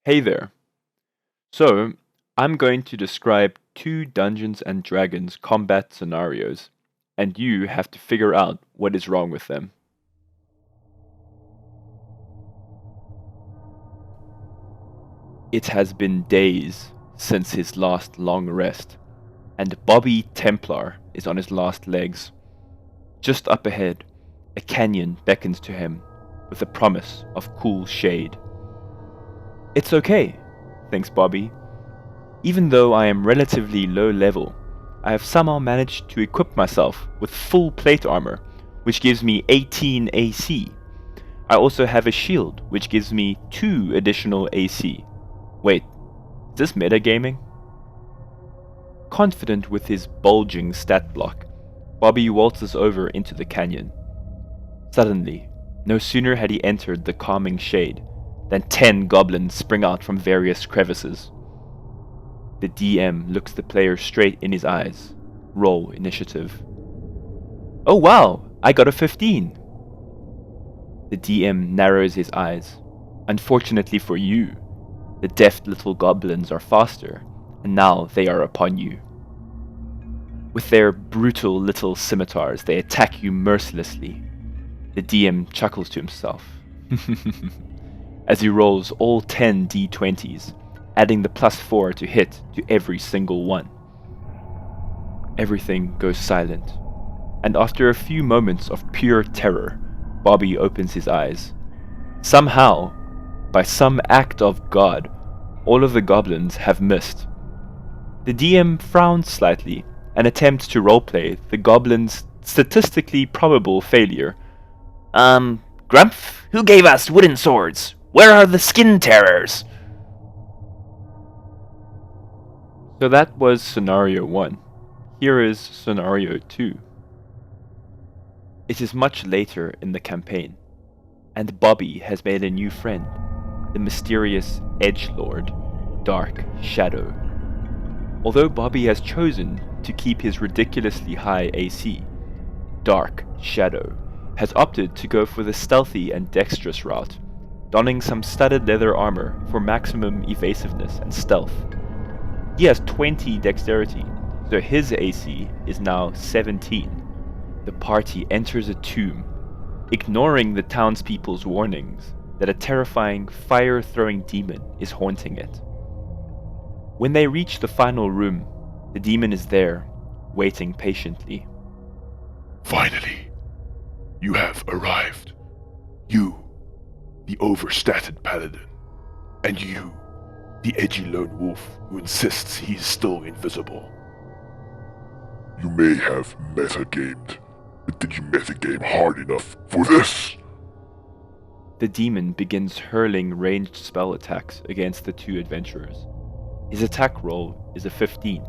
Hey there. So, I'm going to describe two Dungeons and Dragons combat scenarios, and you have to figure out what is wrong with them. It has been days since his last long rest, and Bobby Templar is on his last legs. Just up ahead, a canyon beckons to him with a promise of cool shade. It's okay, thinks Bobby. Even though I am relatively low level, I have somehow managed to equip myself with full plate armor, which gives me 18 AC. I also have a shield, which gives me 2 additional AC. Wait, is this metagaming? Confident with his bulging stat block, Bobby waltzes over into the canyon. Suddenly, no sooner had he entered the calming shade than 10 goblins spring out from various crevices. The DM looks the player straight in his eyes. Roll initiative. Oh wow, I got a 15. The DM narrows his eyes. Unfortunately for you, the deft little goblins are faster, and now they are upon you. With their brutal little scimitars, they attack you mercilessly. The DM chuckles to himself as he rolls all 10 d20s, adding the +4 to hit to every single one. Everything goes silent, and after a few moments of pure terror, Bobby opens his eyes. Somehow, by some act of God, all of the goblins have missed. The DM frowns slightly and attempts to roleplay the goblin's statistically probable failure. Grumph, who gave us wooden swords? Where are the skin terrors? So that was scenario 1. Here is scenario 2. It is much later in the campaign, and Bobby has made a new friend, the mysterious edgelord, Dark Shadow. Although Bobby has chosen to keep his ridiculously high AC, Dark Shadow has opted to go for the stealthy and dexterous route, donning some studded leather armor for maximum evasiveness and stealth. He has 20 dexterity, so his AC is now 17. The party enters a tomb, ignoring the townspeople's warnings that a terrifying fire-throwing demon is haunting it. When they reach the final room, the demon is there, waiting patiently. Finally, you have arrived. You, the overstated paladin, and you, the edgy lone wolf who insists he's still invisible. You may have metagamed, but did you metagame hard enough for this? The demon begins hurling ranged spell attacks against the two adventurers. His attack roll is a 15,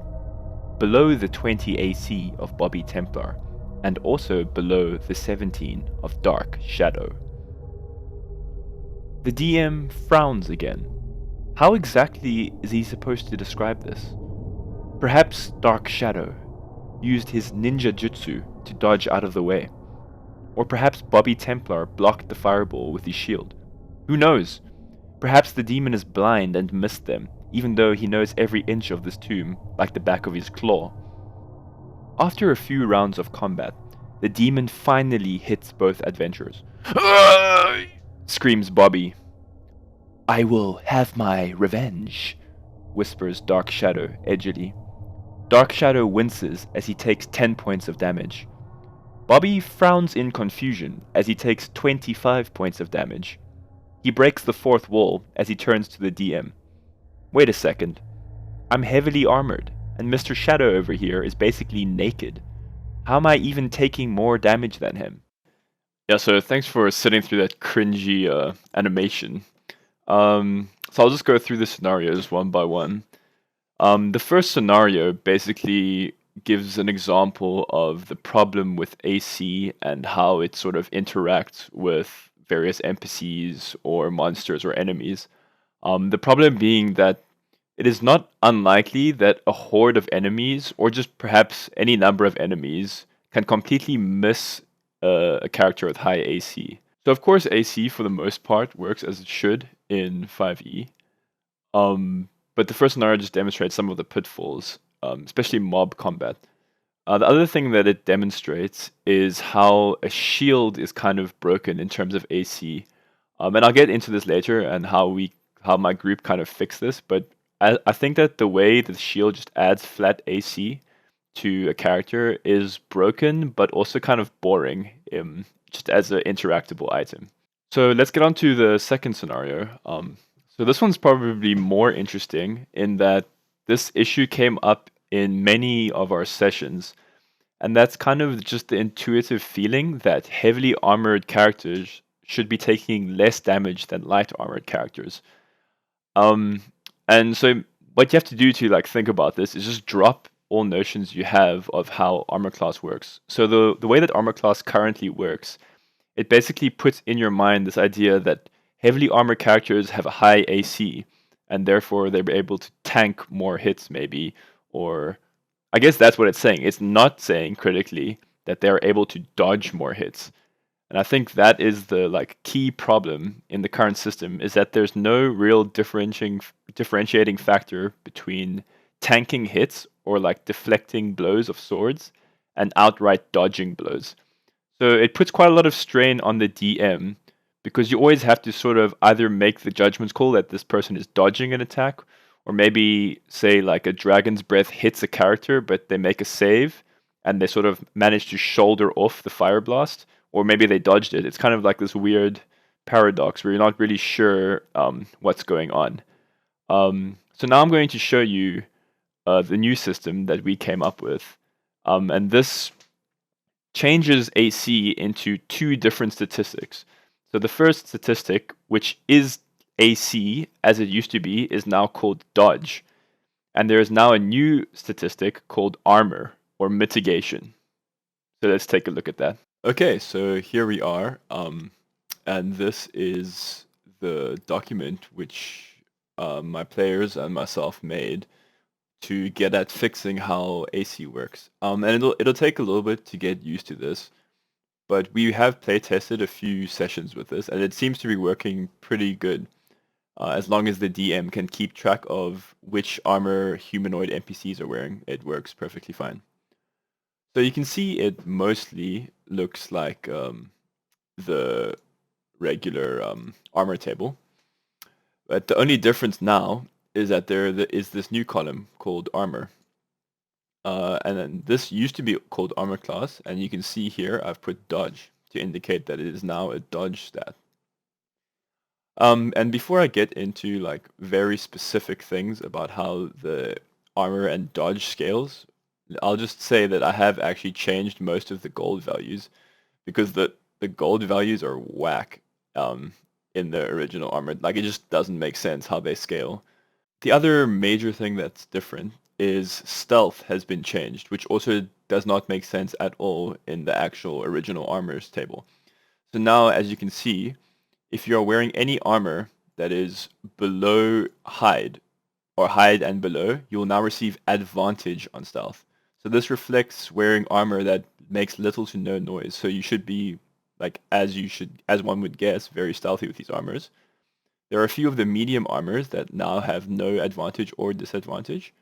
below the 20 AC of Bobby Templar, and also below the 17 of Dark Shadow. The DM frowns again. How exactly is he supposed to describe this? Perhaps Dark Shadow used his ninja jutsu to dodge out of the way. Or perhaps Bobby Templar blocked the fireball with his shield. Who knows? Perhaps the demon is blind and missed them, even though he knows every inch of this tomb like the back of his claw. After a few rounds of combat, the demon finally hits both adventurers. Screams Bobby. I will have my revenge, whispers Dark Shadow edgily. Dark Shadow winces as he takes 10 points of damage. Bobby frowns in confusion as he takes 25 points of damage. He breaks the fourth wall as he turns to the DM. Wait a second. I'm heavily armored, and Mr. Shadow over here is basically naked. How am I even taking more damage than him? Yeah, so thanks for sitting through that cringy animation. So I'll just go through the scenarios one by one. The first scenario basically gives an example of the problem with AC and how it sort of interacts with various NPCs or monsters or enemies. The problem being that it is not unlikely that a horde of enemies, or just perhaps any number of enemies, can completely miss a character with high AC. So of course AC for the most part works as it should in 5e. But the first scenario just demonstrates some of the pitfalls, especially mob combat. The other thing that it demonstrates is how a shield is kind of broken in terms of AC. And I'll get into this later and how my group kind of fixed this. But I think that the way the shield just adds flat AC to a character is broken, but also kind of boring, just as an interactable item. So let's get on to the second scenario. So this one's probably more interesting in that this issue came up in many of our sessions, and that's kind of just the intuitive feeling that heavily armored characters should be taking less damage than light armored characters. Um, and so what you have to do to like think about this is just drop all notions you have of how armor class works. So the way that armor class currently works, it basically puts in your mind this idea that heavily armored characters have a high AC, and therefore they're able to tank more hits, maybe. Or I guess that's what it's saying. It's not saying critically that they're able to dodge more hits. And I think that is the like key problem in the current system is that there's no real differentiating factor between tanking hits or like deflecting blows of swords and outright dodging blows. So it puts quite a lot of strain on the DM because you always have to sort of either make the judgment call that this person is dodging an attack, or maybe say like a dragon's breath hits a character, but they make a save and they sort of manage to shoulder off the fire blast, or maybe they dodged it. It's kind of like this weird paradox where you're not really sure what's going on. So now I'm going to show you the new system that we came up with. And this changes AC into two different statistics. So the first statistic, which is AC as it used to be, is now called dodge. And there is now a new statistic called armor or mitigation. So let's take a look at that. Okay, so here we are. And this is the document which my players and myself made to get at fixing how AC works. And it'll take a little bit to get used to this, but we have play tested a few sessions with this, and it seems to be working pretty good. As long as the DM can keep track of which armor humanoid NPCs are wearing, it works perfectly fine. So you can see it mostly looks like the regular armor table, but the only difference now is that there is this new column called armor. And then this used to be called armor class, and you can see here I've put dodge to indicate that it is now a dodge stat. And before I get into like very specific things about how the armor and dodge scales, I'll just say that I have actually changed most of the gold values because the gold values are whack in the original armor. Like it just doesn't make sense how they scale. The other major thing that's different is stealth has been changed, which also does not make sense at all in the actual original armors table. So now, as you can see, if you're wearing any armor that is below hide, or hide and below, you will now receive advantage on stealth. So this reflects wearing armor that makes little to no noise. So you should be, like, as one would guess, very stealthy with these armors. There are a few of the medium armors that now have no advantage or disadvantage.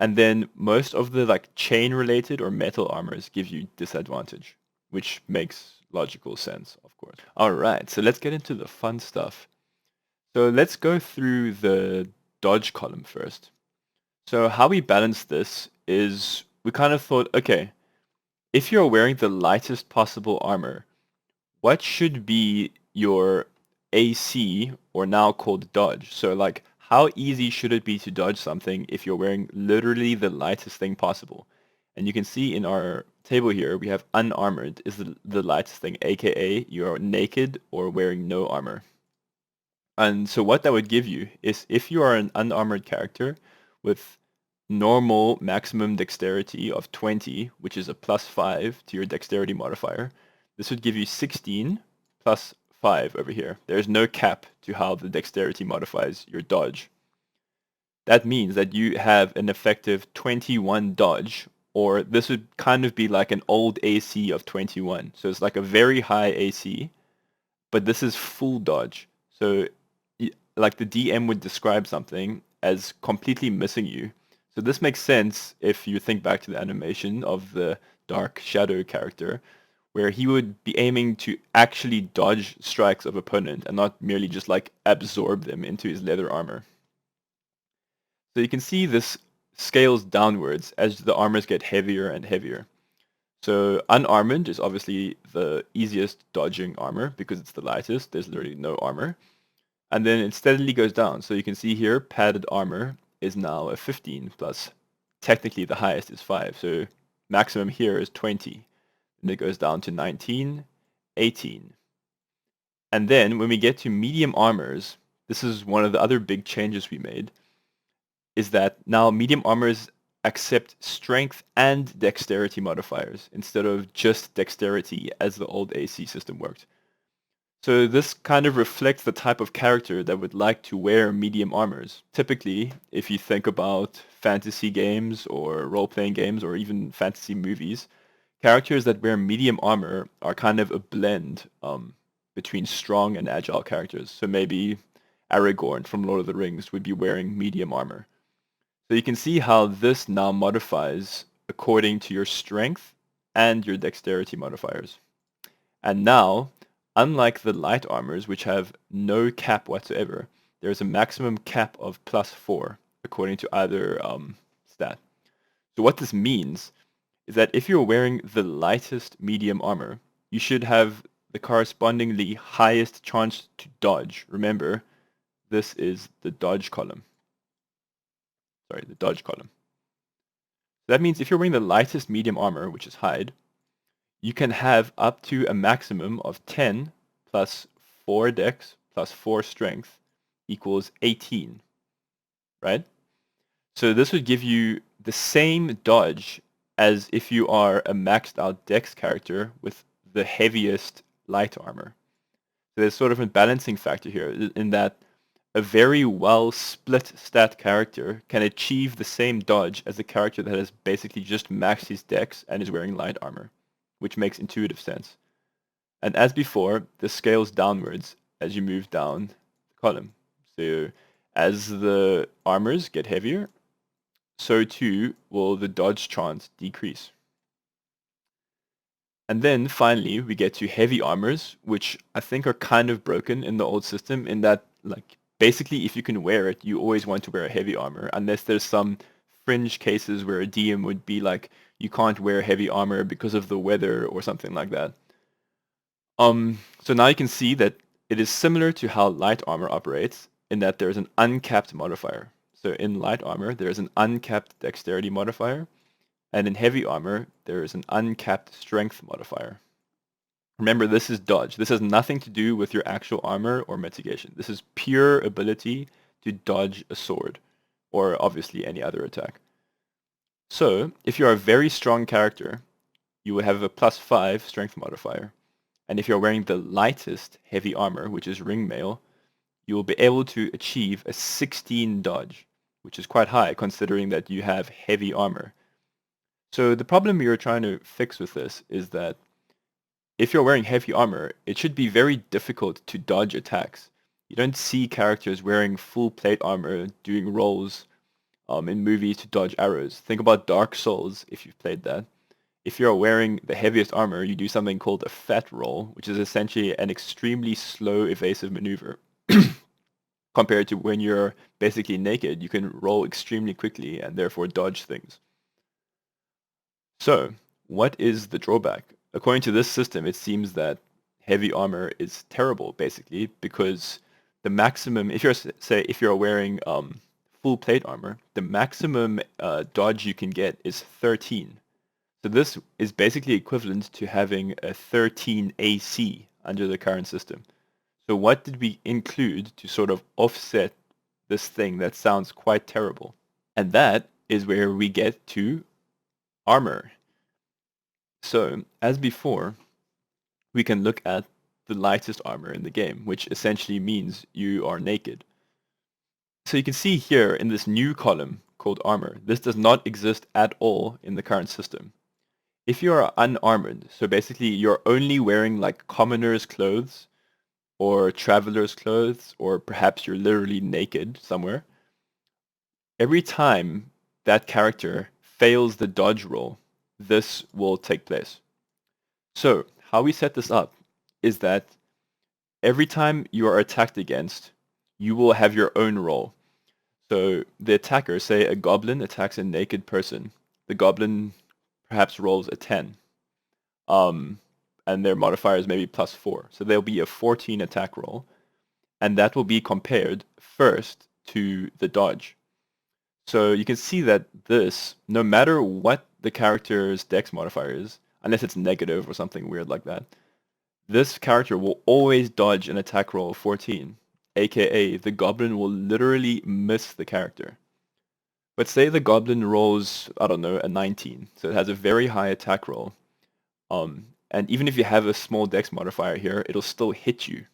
And then most of the like chain related or metal armors give you disadvantage, which makes logical sense, of course. All right, so let's get into the fun stuff. So let's go through the dodge column first. So how we balance this is we kind of thought, okay, if you're wearing the lightest possible armor, what should be your AC, or now called dodge? So like, how easy should it be to dodge something if you're wearing literally the lightest thing possible? And you can see in our table here, we have unarmored is the lightest thing, aka you're naked or wearing no armor. And so what that would give you is if you are an unarmored character with normal maximum dexterity of 20, which is a +5 to your dexterity modifier, this would give you 16 plus 5 over here. There's no cap to how the dexterity modifies your dodge. That means that you have an effective 21 dodge, or this would kind of be like an old AC of 21. So it's like a very high AC, but this is full dodge. So like the DM would describe something as completely missing you. So this makes sense if you think back to the animation of the Dark Shadow character, where he would be aiming to actually dodge strikes of opponent and not merely just like absorb them into his leather armor. So you can see this scales downwards as the armors get heavier and heavier. So unarmored is obviously the easiest dodging armor because it's the lightest. There's literally no armor. And then it steadily goes down. So you can see here padded armor is now a 15 plus. Technically the highest is 5. So maximum here is 20. And it goes down to 19, 18. And then when we get to medium armors, this is one of the other big changes we made, is that now medium armors accept strength and dexterity modifiers instead of just dexterity as the old AC system worked. So this kind of reflects the type of character that would like to wear medium armors. Typically, if you think about fantasy games or role-playing games or even fantasy movies, characters that wear medium armor are kind of a blend between strong and agile characters. So maybe Aragorn from Lord of the Rings would be wearing medium armor. So you can see how this now modifies according to your strength and your dexterity modifiers. And now, unlike the light armors, which have no cap whatsoever, there's a maximum cap of +4 according to either stat. So what this means is that if you're wearing the lightest medium armor, you should have the correspondingly highest chance to dodge. Remember, this is the dodge column. Sorry, the dodge column. That means if you're wearing the lightest medium armor, which is hide, you can have up to a maximum of 10 plus 4 dex plus 4 strength equals 18, right? So this would give you the same dodge as if you are a maxed out dex character with the heaviest light armor. So there's sort of a balancing factor here in that a very well split stat character can achieve the same dodge as a character that has basically just maxed his dex and is wearing light armor, which makes intuitive sense. And as before, this scales downwards as you move down the column. So as the armors get heavier, so too will the dodge chance decrease. And then finally, we get to heavy armors, which I think are kind of broken in the old system in that, like, basically if you can wear it, you always want to wear a heavy armor, unless there's some fringe cases where a DM would be like, you can't wear heavy armor because of the weather or something like that. So now you can see that it is similar to how light armor operates in that there's an uncapped modifier. So in light armor, there's an uncapped dexterity modifier, and in heavy armor, there is an uncapped strength modifier. Remember, this is dodge. This has nothing to do with your actual armor or mitigation. This is pure ability to dodge a sword, or obviously any other attack. So, if you're a very strong character, you will have a +5 strength modifier. And if you're wearing the lightest heavy armor, which is ring mail, you will be able to achieve a 16 dodge, which is quite high considering that you have heavy armor. So the problem you're trying to fix with this is that if you're wearing heavy armor, it should be very difficult to dodge attacks. You don't see characters wearing full plate armor doing rolls in movies to dodge arrows. Think about Dark Souls if you've played that. If you're wearing the heaviest armor, you do something called a fat roll, which is essentially an extremely slow evasive maneuver. Compared to when you're basically naked, you can roll extremely quickly and therefore dodge things. So, what is the drawback? According to this system, it seems that heavy armor is terrible, basically, because the maximum, if you're wearing full plate armor, the maximum dodge you can get is 13. So this is basically equivalent to having a 13 AC under the current system. So what did we include to sort of offset this thing that sounds quite terrible? And that is where we get to armor. So as before, we can look at the lightest armor in the game, which essentially means you are naked. So you can see here in this new column called armor, this does not exist at all in the current system. If you are unarmored, so basically you're only wearing like commoner's clothes or traveler's clothes, or perhaps you're literally naked somewhere, every time that character fails the dodge roll, this will take place. So how we set this up is that every time you are attacked against, you will have your own roll. So the attacker, say a goblin attacks a naked person, the goblin perhaps rolls a 10. And their modifier is maybe +4. So there'll be a 14 attack roll, and that will be compared first to the dodge. So you can see that this, no matter what the character's dex modifier is, unless it's negative or something weird like that, this character will always dodge an attack roll of 14, aka the goblin will literally miss the character. But say the goblin rolls, I don't know, a 19, so it has a very high attack roll. And even if you have a small dex modifier here, it'll still hit you.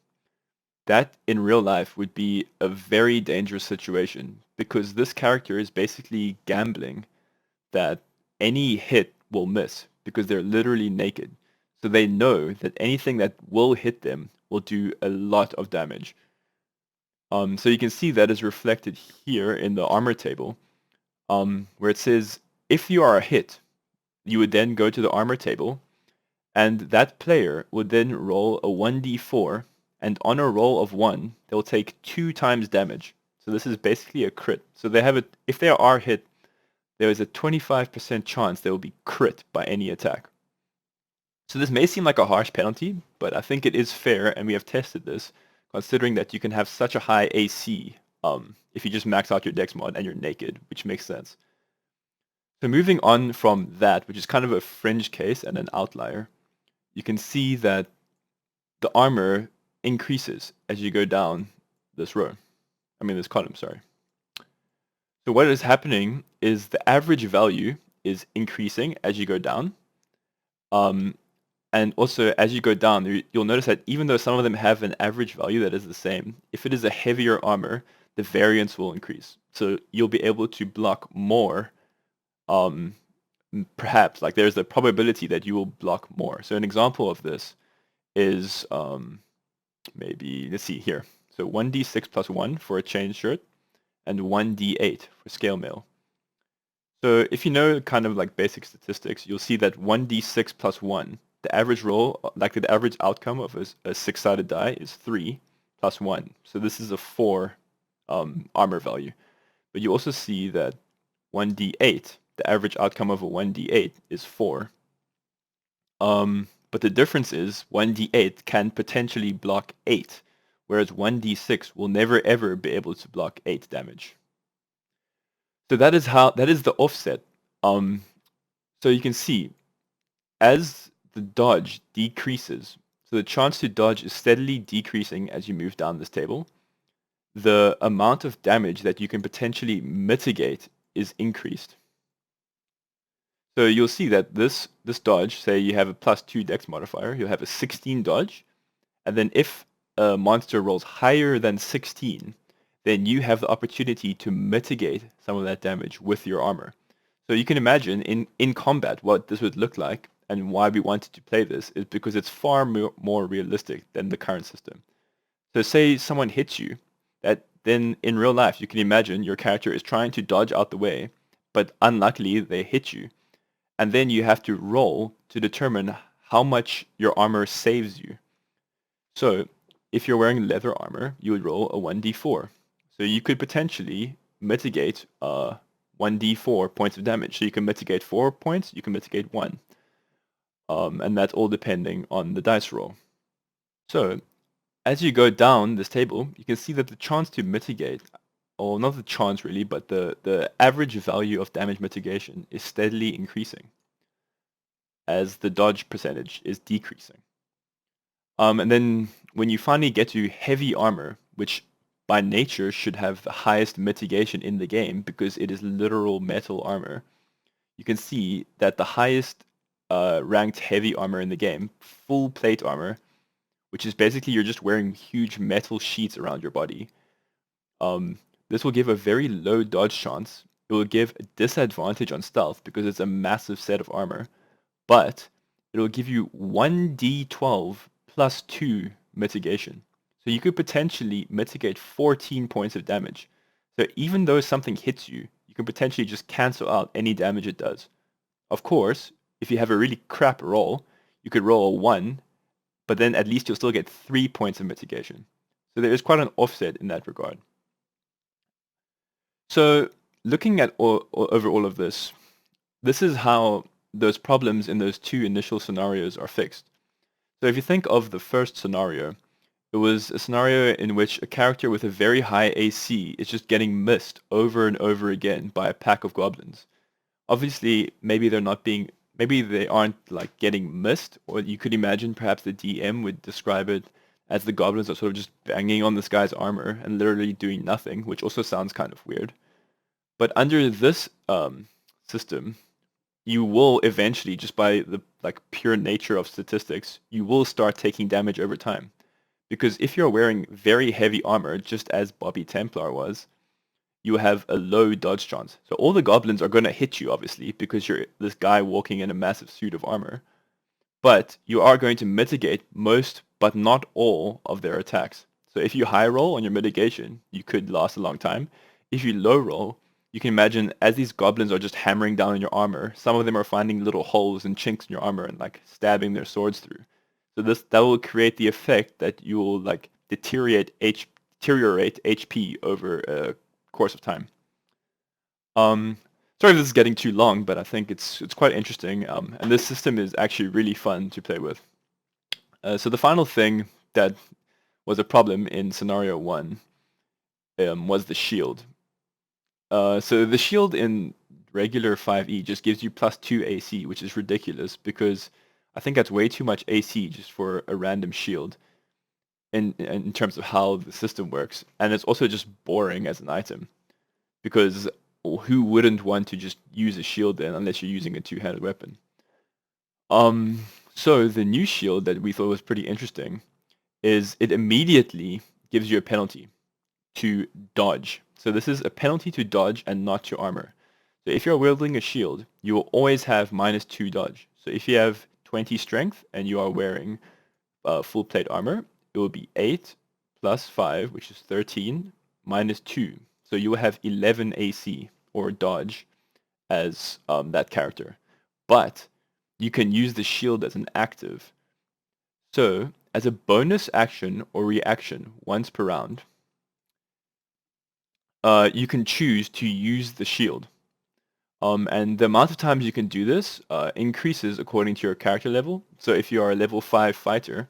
That in real life would be a very dangerous situation because this character is basically gambling that any hit will miss because they're literally naked. So they know that anything that will hit them will do a lot of damage. So you can see that is reflected here in the armor table, where it says if you are hit, you would then go to the armor table, and that player would then roll a 1d4, and on a roll of 1, they'll take 2 times damage. So this is basically a crit. So they have it, if they are hit, there is a 25% chance they will be crit by any attack. So this may seem like a harsh penalty, but I think it is fair, and we have tested this, considering that you can have such a high AC if you just max out your dex mod and you're naked, which makes sense. So moving on from that, which is kind of a fringe case and an outlier, you can see that the armor increases as you go down this row. This column, sorry. So what is happening is the average value is increasing as you go down. And also as you go down, you'll notice that even though some of them have an average value that is the same, if it is a heavier armor, the variance will increase. So you'll be able to block more, perhaps, like there's a probability that you will block more. So an example of this is maybe, let's see here. So 1d6 plus 1 for a chain shirt, and 1d8 for scale mail. So if you know kind of like basic statistics, you'll see that 1d6 plus 1, the average roll, like the average outcome of a 6-sided die is 3 plus 1. So this is a 4 armor value. But you also see that 1d8, the average outcome of a 1d8 is 4. But the difference is 1d8 can potentially block 8, whereas 1d6 will never ever be able to block 8 damage. So that is the offset. So you can see as the dodge decreases, so the chance to dodge is steadily decreasing as you move down this table, the amount of damage that you can potentially mitigate is increased. So you'll see that this dodge, say you have a +2 dex modifier, you'll have a 16 dodge, and then if a monster rolls higher than 16, then you have the opportunity to mitigate some of that damage with your armor. So you can imagine in combat what this would look like, and why we wanted to play this is because it's far more realistic than the current system. So say someone hits you, that then in real life you can imagine your character is trying to dodge out the way, but unluckily they hit you. And then you have to roll to determine how much your armor saves you. So if you're wearing leather armor, you would roll a 1d4. So you could potentially mitigate 1d4 points of damage. So you can mitigate 4 points, you can mitigate 1. And that's all depending on the dice roll. So as you go down this table, you can see that the chance to mitigate, or not the chance really, but the average value of damage mitigation is steadily increasing as the dodge percentage is decreasing. And then when you finally get to heavy armor, which by nature should have the highest mitigation in the game because it is literal metal armor, you can see that the highest ranked heavy armor in the game, full plate armor, which is basically you're just wearing huge metal sheets around your body. This will give a very low dodge chance. It will give a disadvantage on stealth because it's a massive set of armor, but it will give you 1d12 plus 2 mitigation. So you could potentially mitigate 14 points of damage. So even though something hits you, you can potentially just cancel out any damage it does. Of course, if you have a really crap roll, you could roll a 1, but then at least you'll still get 3 points of mitigation. So there is quite an offset in that regard. So looking at over all of this, this is how those problems in those two initial scenarios are fixed. So if you think of the first scenario, it was a scenario in which a character with a very high AC is just getting missed over and over again by a pack of goblins. Obviously, maybe they aren't like getting missed, or you could imagine perhaps the DM would describe it as the goblins are sort of just banging on this guy's armor and literally doing nothing, which also sounds kind of weird. But under this system, you will eventually, just by the like pure nature of statistics, you will start taking damage over time. Because if you're wearing very heavy armor, just as Bobby Templar was, you have a low dodge chance. So all the goblins are going to hit you, obviously, because you're this guy walking in a massive suit of armor. But you are going to mitigate most, but not all, of their attacks. So if you high roll on your mitigation, you could last a long time. If you low roll, you can imagine as these goblins are just hammering down on your armor, some of them are finding little holes and chinks in your armor and like stabbing their swords through. So that will create the effect that you will like deteriorate HP over a course of time. Sorry if this is getting too long, but I think it's quite interesting, and this system is actually really fun to play with. So the final thing that was a problem in scenario 1 was the shield. So the shield in regular 5e just gives you +2 AC, which is ridiculous because I think that's way too much AC just for a random shield in terms of how the system works. And it's also just boring as an item because who wouldn't want to just use a shield then unless you're using a two-handed weapon? So the new shield that we thought was pretty interesting is it immediately gives you a penalty to dodge. So this is a penalty to dodge and not to armor. So if you're wielding a shield, you will always have -2 dodge. So if you have 20 strength and you are wearing full plate armor, it will be 8 plus 5, which is 13, -2. So you will have 11 AC or dodge as that character. But you can use the shield as an active. So as a bonus action or reaction once per round, you can choose to use the shield. And the amount of times you can do this increases according to your character level. So if you are a level 5 fighter,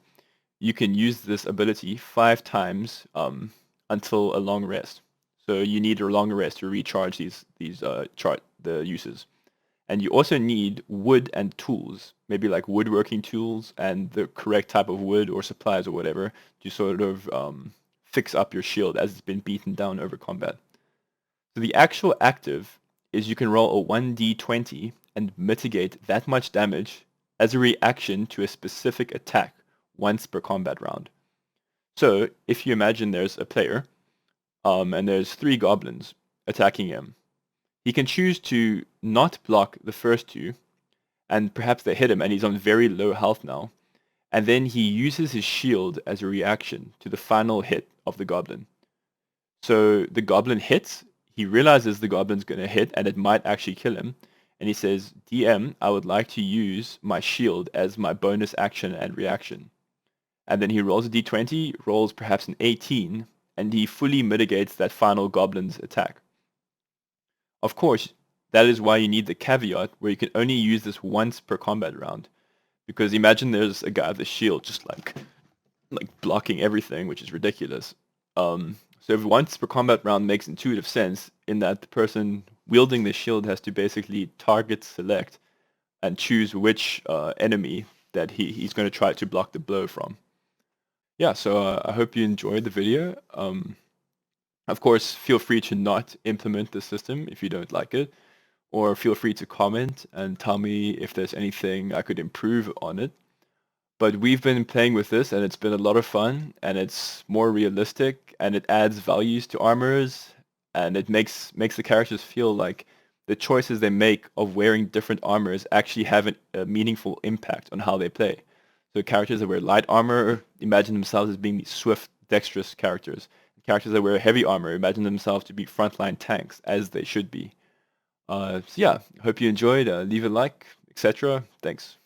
you can use this ability 5 times until a long rest. So you need a long rest to recharge the uses. And you also need wood and tools, maybe like woodworking tools and the correct type of wood or supplies or whatever to sort of fix up your shield as it's been beaten down over combat. So the actual active is you can roll a 1d20 and mitigate that much damage as a reaction to a specific attack once per combat round. So if you imagine there's a player and there's 3 goblins attacking him, he can choose to not block the first 2, and perhaps they hit him and he's on very low health now, and then he uses his shield as a reaction to the final hit of the goblin. So the goblin hits, he realizes the goblin's going to hit and it might actually kill him, and he says, DM, I would like to use my shield as my bonus action and reaction. And then he rolls a d20, rolls perhaps an 18, and he fully mitigates that final goblin's attack. Of course, that is why you need the caveat where you can only use this once per combat round. Because imagine there's a guy with a shield just like blocking everything, which is ridiculous. So if once per combat round makes intuitive sense in that the person wielding the shield has to basically target select and choose which enemy that he's going to try to block the blow from. Yeah, so I hope you enjoyed the video. Of course, feel free to not implement the system if you don't like it, or feel free to comment and tell me if there's anything I could improve on it. But we've been playing with this and it's been a lot of fun, and it's more realistic and it adds values to armors, and it makes the characters feel like the choices they make of wearing different armors actually have a meaningful impact on how they play. So characters that wear light armor imagine themselves as being these swift, dexterous characters. characters that wear heavy armor imagine themselves to be frontline tanks, as they should be. So yeah, hope you enjoyed. Leave a like, etc. Thanks.